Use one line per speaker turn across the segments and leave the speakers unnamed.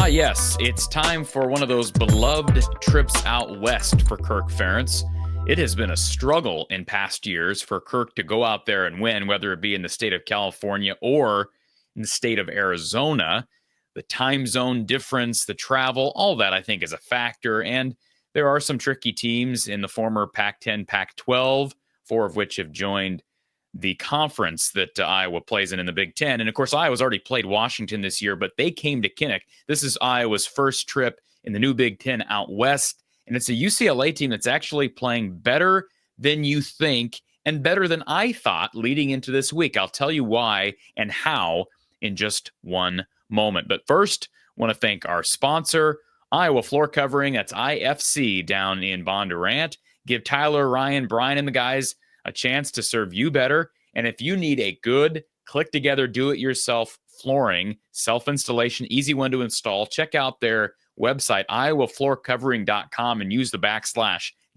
Yes, it's time for one of those beloved trips out west for Kirk Ferentz. It has been a struggle in past years for Kirk to go out there and win, whether it be in the state of California or in the state of Arizona. The time zone difference, the travel, all that I think is a factor. And there are some tricky teams in the former Pac-10, Pac-12, four of which have joined the conference that Iowa plays in the Big Ten. And of course, Iowa's already played Washington this year, but they came to Kinnick. This is Iowa's first trip in the new Big Ten out west. And it's a UCLA team that's actually playing better than you think and better than I thought leading into this week. I'll tell you why and how in just one moment. But first, I want to thank our sponsor, Iowa Floor Covering. That's IFC down in Bondurant. Give Tyler, Ryan, Brian, and the guys a chance to serve you better. And if you need a good click-together, do-it-yourself flooring, self-installation, easy one to install, check out their website, iowafloorcovering.com, and use the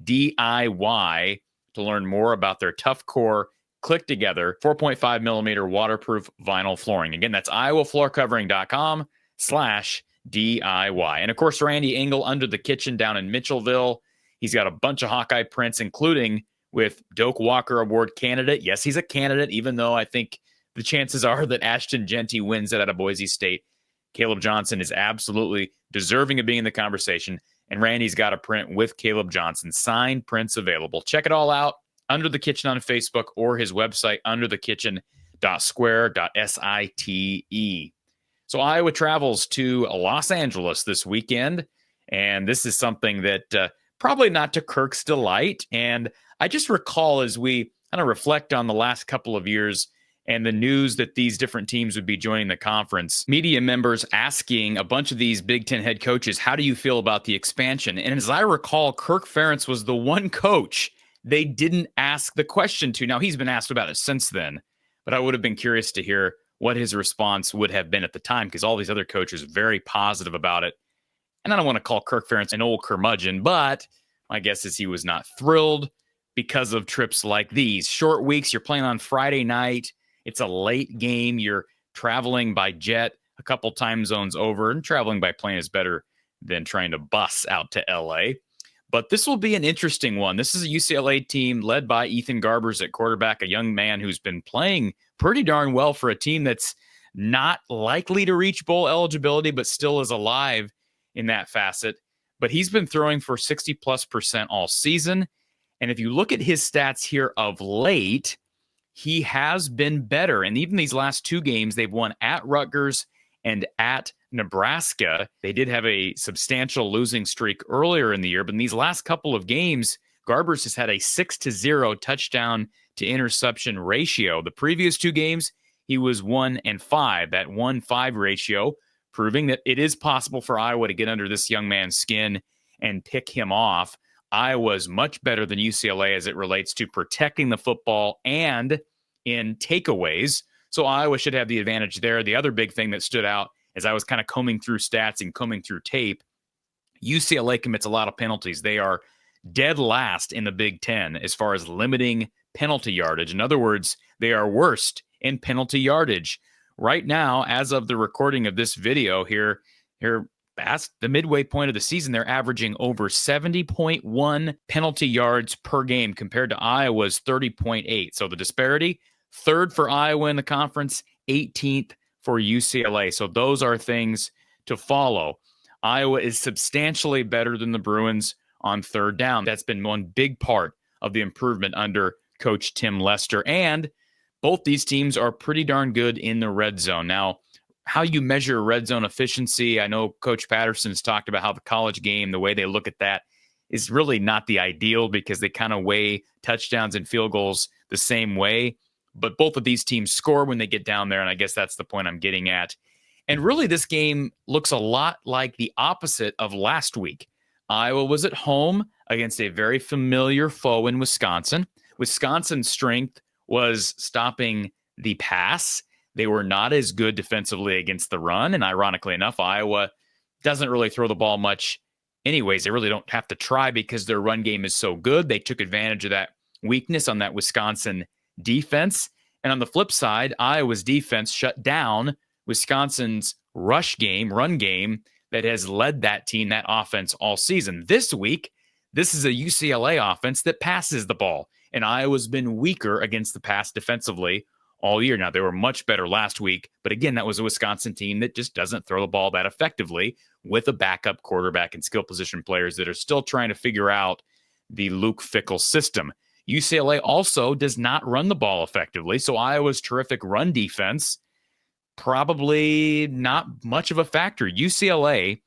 /DIY to learn more about their tough core, click-together, 4.5 millimeter waterproof vinyl flooring. Again, that's iowafloorcovering.com /DIY. And of course, Randy Engel under the kitchen down in Mitchellville. He's got a bunch of Hawkeye prints, including with Doak Walker Award candidate. Yes, he's a candidate, even though I think the chances are that Ashton Genty wins it out of Boise State. Caleb Johnson is absolutely deserving of being in the conversation, and Randy's got a print with Caleb Johnson. Signed prints available. Check it all out, Under the Kitchen on Facebook or his website, underthekitchen.square.site. So Iowa travels to Los Angeles this weekend, and this is something that probably not to Kirk's delight. And I just recall as we kind of reflect on the last couple of years and the news that these different teams would be joining the conference, media members asking a bunch of these Big Ten head coaches, how do you feel about the expansion? And as I recall, Kirk Ferentz was the one coach they didn't ask the question to. Now, he's been asked about it since then, but I would have been curious to hear what his response would have been at the time, because all these other coaches are very positive about it. And I don't want to call Kirk Ferentz an old curmudgeon, but my guess is he was not thrilled because of trips like these. Short weeks, you're playing on Friday night. It's a late game. You're traveling by jet a couple time zones over, and traveling by plane is better than trying to bus out to LA. But this will be an interesting one. This is a UCLA team led by Ethan Garbers at quarterback, a young man who's been playing pretty darn well for a team that's not likely to reach bowl eligibility, but still is alive in that facet. But he's been throwing for 60+% all season. And if you look at his stats here of late, he has been better. And even these last two games, they've won at Rutgers and at Nebraska. They did have a substantial losing streak earlier in the year, but in these last couple of games, Garbers has had a 6-0 touchdown to interception ratio. The previous two games, he was 1-5, that 1-5 ratio, proving that it is possible for Iowa to get under this young man's skin and pick him off. Iowa's much better than UCLA as it relates to protecting the football and in takeaways. So Iowa should have the advantage there. The other big thing that stood out as I was kind of combing through stats and combing through tape, UCLA commits a lot of penalties. They are dead last in the Big Ten as far as limiting penalty yardage. In other words, they are worst in penalty yardage. Right now, as of the recording of this video here past the midway point of the season, they're averaging over 70.1 penalty yards per game compared to Iowa's 30.8. So the disparity, third for Iowa in the conference, 18th for UCLA. So those are things to follow. Iowa is substantially better than the Bruins on third down. That's been one big part of the improvement under Coach Tim Lester. And both these teams are pretty darn good in the red zone. Now, how you measure red zone efficiency, I know Coach Patterson's talked about how the college game, the way they look at that, is really not the ideal because they kind of weigh touchdowns and field goals the same way. But both of these teams score when they get down there, and I guess that's the point I'm getting at. And really, this game looks a lot like the opposite of last week. Iowa was at home against a very familiar foe in Wisconsin. Wisconsin's strength was stopping the pass. They were not as good defensively against the run. And ironically enough, Iowa doesn't really throw the ball much anyways. They really don't have to try because their run game is so good. They took advantage of that weakness on that Wisconsin defense. And on the flip side, Iowa's defense shut down Wisconsin's run game, that has led that team, that offense, all season. This week, this is a UCLA offense that passes the ball, and Iowa's been weaker against the pass defensively all year. Now, they were much better last week, but again, that was a Wisconsin team that just doesn't throw the ball that effectively with a backup quarterback and skill position players that are still trying to figure out the Luke Fickell system. UCLA also does not run the ball effectively, so Iowa's terrific run defense probably not much of a factor. UCLA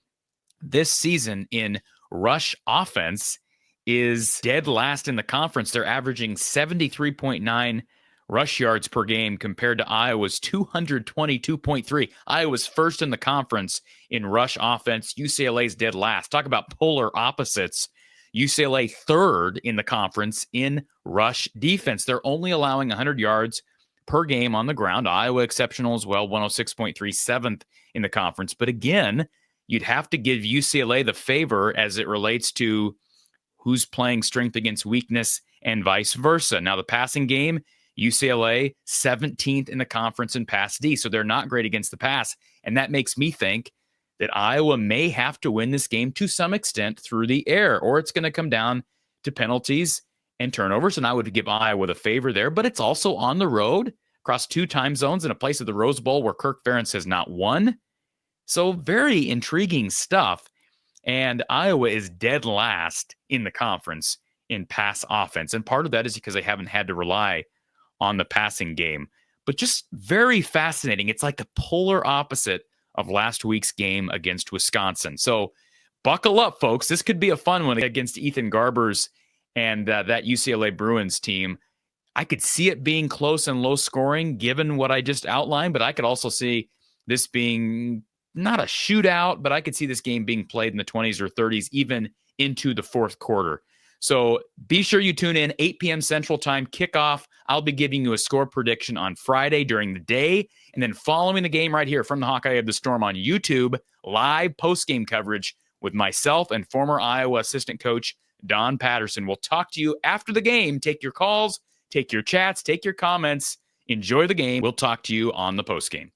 this season in rush offense is dead last in the conference. They're averaging 73.9 rush yards per game compared to Iowa's 222.3. Iowa's first in the conference in rush offense. UCLA's dead last. Talk about polar opposites. UCLA third in the conference in rush defense. They're only allowing 100 yards per game on the ground. Iowa exceptional as well, 106.3, seventh in the conference. But again, you'd have to give UCLA the favor as it relates to who's playing strength against weakness and vice versa. Now, the passing game, UCLA 17th in the conference in pass D, so they're not great against the pass. And that makes me think that Iowa may have to win this game to some extent through the air, or it's going to come down to penalties and turnovers. And I would give Iowa the favor there, but it's also on the road across 2 time zones in a place at the Rose Bowl where Kirk Ferentz has not won. So very intriguing stuff. And Iowa is dead last in the conference in pass offense. And part of that is because they haven't had to rely on the passing game. But just very fascinating. It's like the polar opposite of last week's game against Wisconsin. So buckle up, folks. This could be a fun one against Ethan Garber's and that UCLA Bruins team. I could see it being close and low scoring given what I just outlined, but I could also see this being not a shootout, but I could see this game being played in the 20s or 30s, even into the fourth quarter. So be sure you tune in, 8 p.m. Central Time kickoff. I'll be giving you a score prediction on Friday during the day, and then following the game right here from the Hawkeye of the Storm on YouTube, live post-game coverage with myself and former Iowa assistant coach Don Patterson. We'll talk to you after the game. Take your calls, take your chats, take your comments. Enjoy the game. We'll talk to you on the post-game.